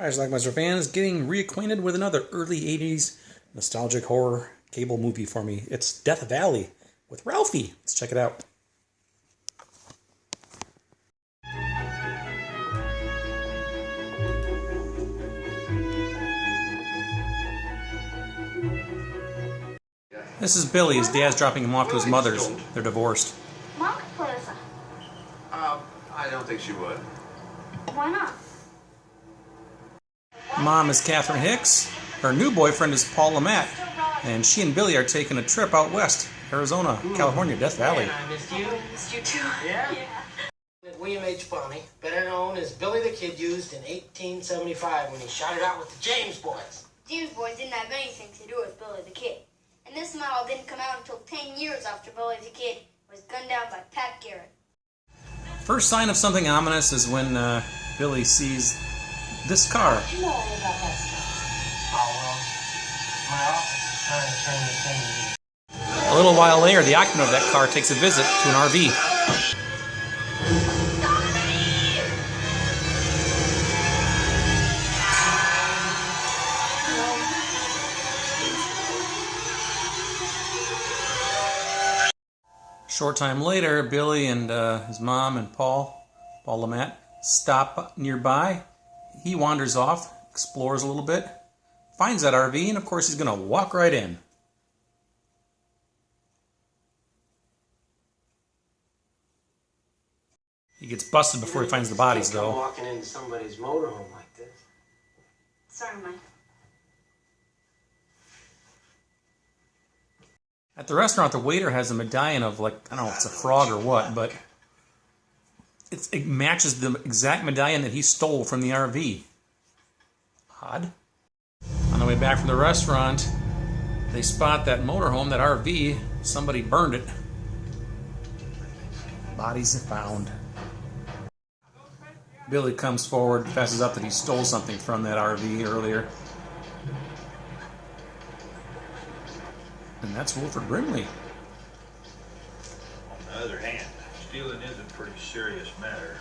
Hi, Schlockmeister fans, getting reacquainted with another early 80s nostalgic horror cable movie for me. It's Death Valley with Ralphie. Let's check it out. This is Billy. His dad's dropping him off to his mother's. They're divorced. Mom could play with us. I don't think she would. Why not? Mom is Catherine Hicks. Her new boyfriend is Paul Lamette. And she and Billy are taking a trip out west, Arizona, California, Death Valley. And I missed you. Missed you too. Yeah? William H. Bonney, better known as Billy the Kid, used in 1875 when he shot it out with the James boys. James boys didn't have anything to do with Billy the Kid. And this model didn't come out until 10 years after Billy the Kid was gunned down by Pat Garrett. First sign of something ominous is when Billy sees this car. You know all about that stuff. Oh, well, my office is trying to turn this into... A little while later, the occupant of that car takes a visit to an RV. Short time later, Billy and his mom and Paul Lamette, stop nearby. He wanders off, explores a little bit, finds that RV, and of course he's going to walk right in. He gets busted before he finds the bodies, though. Walking into somebody's motorhome like this. Sorry, Mike. At the restaurant, the waiter has a medallion of, like, I don't know if it's a frog or what, but it matches the exact medallion that he stole from the RV. Odd. On the way back from the restaurant, they spot that motorhome, that RV. Somebody burned it. Bodies found. Billy comes forward, fesses up that he stole something from that RV earlier. And that's Wilford Brimley. On the other hand, stealing is a pretty serious matter.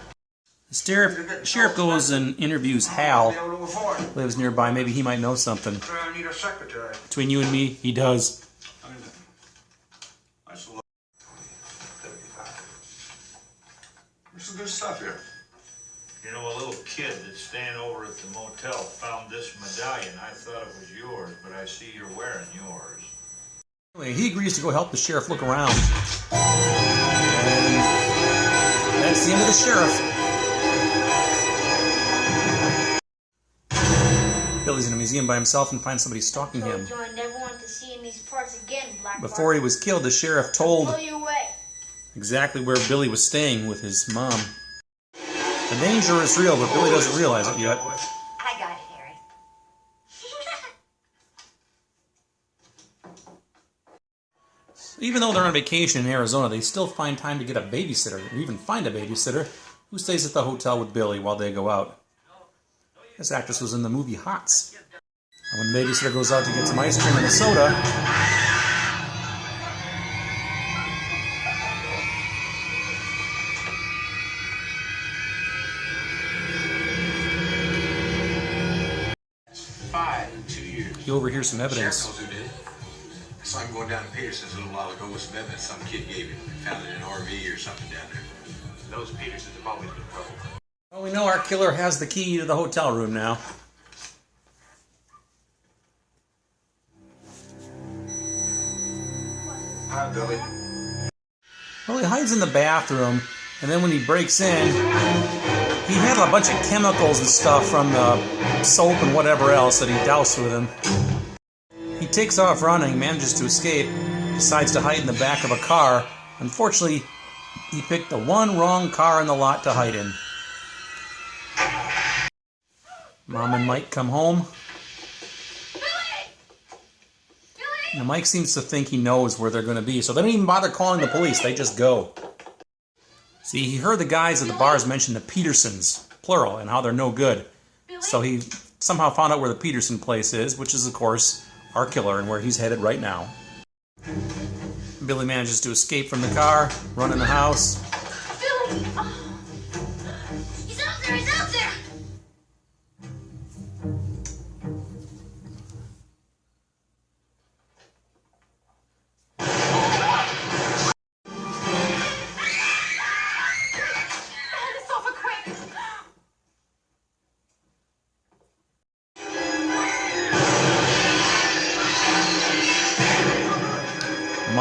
The sheriff goes and interviews Hal, lives nearby. Maybe he might know something. I need a secretary. Between you and me, he does. There's some good stuff here. You know, a little kid that's staying over at the motel found this medallion. I thought it was yours, but I see you're wearing yours. Anyway, he agrees to go help the sheriff look around. And that's the end of the sheriff. Billy's in a museum by himself and finds somebody stalking him. You I never want to see in these parts again, Black Before he was killed, the sheriff told Blow you away. exactly where Billy was staying with his mom. The danger is real, but Billy doesn't realize it yet. I got it, Harry. Even though they're on vacation in Arizona, they still find time to get a babysitter, or even find a babysitter, who stays at the hotel with Billy while they go out. This actress was in the movie Hots. And when the babysitter goes out to get some ice cream and a soda, he overhears some evidence. Sheriff knows who did it. I saw him going down to Peterson's a little while ago with some evidence some kid gave him. Found it in an RV or something down there. Those Petersons have always been trouble. Well, we know our killer has the key to the hotel room now. Hi, Billy. Well, he hides in the bathroom, and then when he breaks in, he had a bunch of chemicals and stuff from the soap and whatever else that he doused with him. He takes off running, manages to escape, decides to hide in the back of a car. Unfortunately, he picked the one wrong car in the lot to hide in. Mom and Mike come home. Now, Mike seems to think he knows where they're going to be, so they don't even bother calling the police. They just go. See, he heard the guys at the bars mention the Petersons, plural, and how they're no good. So he somehow found out where the Peterson place is, which is, of course, our killer and where he's headed right now. Billy manages to escape from the car, run in the house. Billy! Oh. He's out there! He's out there!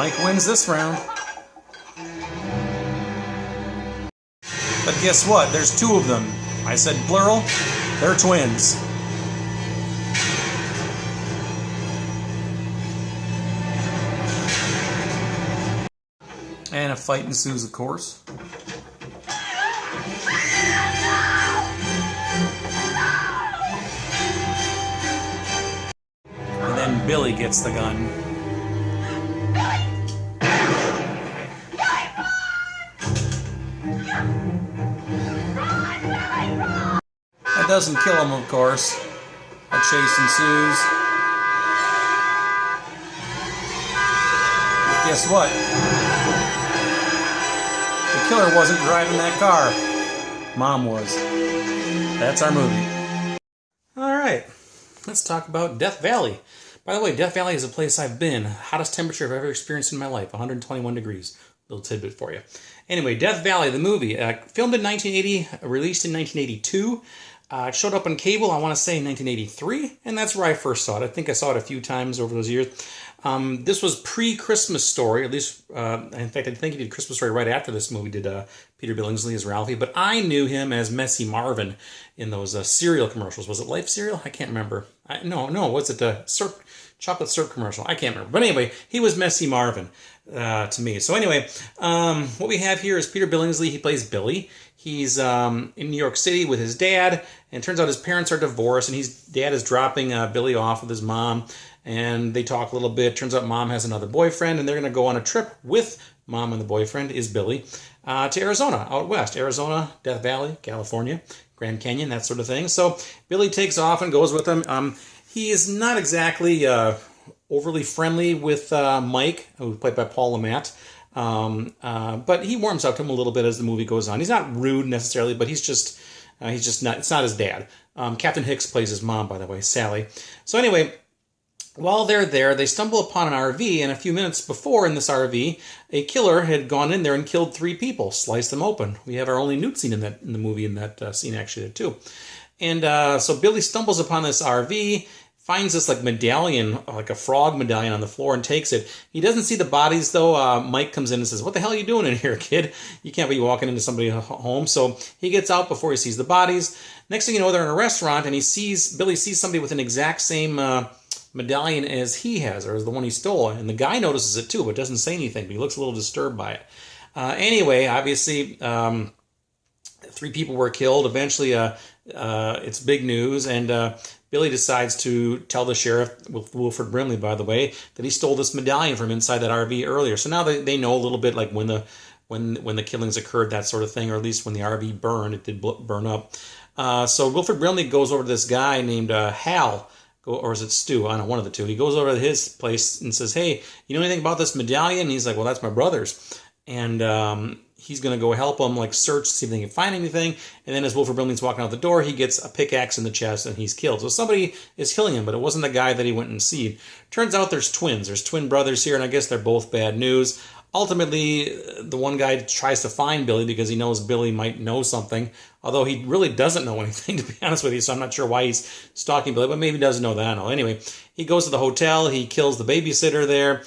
Mike wins this round. But guess what? There's two of them. I said plural. They're twins. And a fight ensues, of course. And then Billy gets the gun. That doesn't kill him, of course. A chase ensues. But guess what? The killer wasn't driving that car. Mom was. That's our movie. Alright, let's talk about Death Valley. By the way, Death Valley is a place I've been. Hottest temperature I've ever experienced in my life, 121 degrees. Little tidbit for you. Anyway, Death Valley, the movie, filmed in 1980, released in 1982. It showed up on cable, I want to say, in 1983, and that's where I first saw it. I think I saw it a few times over those years. This was pre-Christmas Story, at least, in fact, I think he did Christmas Story right after this movie, did Peter Billingsley as Ralphie, but I knew him as Messy Marvin in those cereal commercials. Was it Life Cereal? I can't remember. No, was it the chocolate syrup commercial? I can't remember. But anyway, he was Messy Marvin to me. So anyway, what we have here is Peter Billingsley. He plays Billy. He's in New York City with his dad, and it turns out his parents are divorced, and his dad is dropping Billy off with his mom, and they talk a little bit. Turns out mom has another boyfriend, and they're going to go on a trip with mom and the boyfriend, is Billy, to Arizona, out west. Arizona, Death Valley, California, Grand Canyon, that sort of thing. So Billy takes off and goes with them. He is not exactly overly friendly with Mike, who's played by Paul LeMat. But he warms up to him a little bit as the movie goes on. He's not rude necessarily, but he's just not, it's not his dad. Captain Hicks plays his mom, by the way, Sally. So anyway, while they're there, they stumble upon an RV, and a few minutes before in this RV, a killer had gone in there and killed 3 people, sliced them open. We have our only nude scene in the movie, in that scene actually, too. And so Billy stumbles upon this RV, finds this like medallion, like a frog medallion on the floor, and takes it. He doesn't see the bodies, though. Mike comes in and says, "What the hell are you doing in here, kid? You can't be walking into somebody's home." So he gets out before he sees the bodies. Next thing you know, they're in a restaurant, and Billy sees somebody with an exact same medallion as he has, or as the one he stole. And the guy notices it too, but doesn't say anything, but he looks a little disturbed by it. Anyway, obviously, 3 people were killed. Eventually, it's big news, and Billy decides to tell the sheriff, Wilford Brimley, by the way, that he stole this medallion from inside that RV earlier. So now they know a little bit, like when the killings occurred, that sort of thing, or at least when the RV burned, it did burn up. So Wilford Brimley goes over to this guy named Hal, or is it Stu? I don't know, one of the two. He goes over to his place and says, "Hey, you know anything about this medallion?" And he's like, "Well, that's my brother's." And he's going to go help him, like, search, see if they can find anything. And then as Wilford Brimley's walking out the door, he gets a pickaxe in the chest and he's killed. So somebody is killing him, but it wasn't the guy that he went and seen. Turns out there's twins. There's twin brothers here, and I guess they're both bad news. Ultimately, the one guy tries to find Billy because he knows Billy might know something, although he really doesn't know anything, to be honest with you, so I'm not sure why he's stalking Billy, but maybe he doesn't know that. I don't know. Anyway, he goes to the hotel. He kills the babysitter there.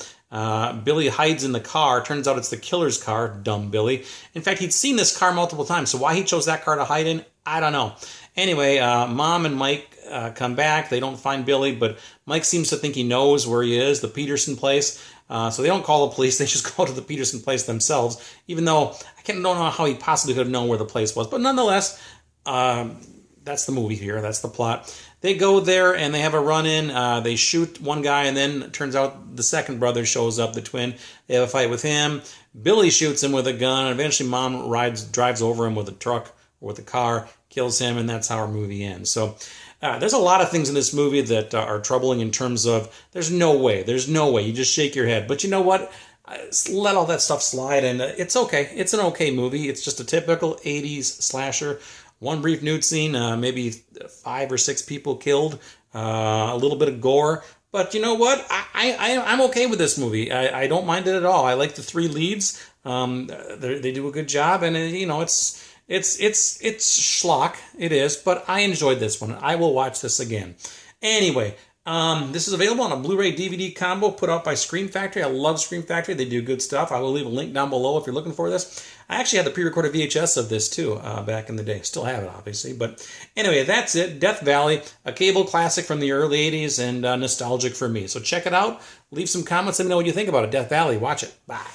Billy hides in the car. Turns out it's the killer's car. Dumb Billy. In fact, he'd seen this car multiple times, so why he chose that car to hide in, I don't know. Anyway, Mom and Mike come back. They don't find Billy, but Mike seems to think he knows where he is, the Peterson place. So they don't call the police. They just go to the Peterson place themselves, even though don't know how he possibly could have known where the place was. But nonetheless, that's the movie here. That's the plot. They go there and they have a run-in. They shoot one guy, and then it turns out the second brother shows up, the twin. They have a fight with him. Billy shoots him with a gun, and eventually Mom drives over him with a truck or with a car, kills him, and that's how our movie ends. So there's a lot of things in this movie that are troubling in terms of there's no way. You just shake your head. But you know what? Let all that stuff slide, and it's okay. It's an okay movie. It's just a typical 80s slasher. One brief nude scene, maybe 5 or 6 people killed, a little bit of gore. But you know what? I'm okay with this movie. I don't mind it at all. I like the 3 leads. They do a good job, and it's schlock. It is, but I enjoyed this one. I will watch this again. Anyway, This is available on a Blu-ray DVD combo put out by Scream Factory. I love Scream Factory. They do good stuff. I will leave a link down below if you're looking for this. I actually had the pre-recorded VHS of this too back in the day. Still have it, obviously. But anyway, that's it. Death Valley, a cable classic from the early 80s and nostalgic for me. So check it out. Leave some comments. Let me know what you think about it. Death Valley. Watch it. Bye.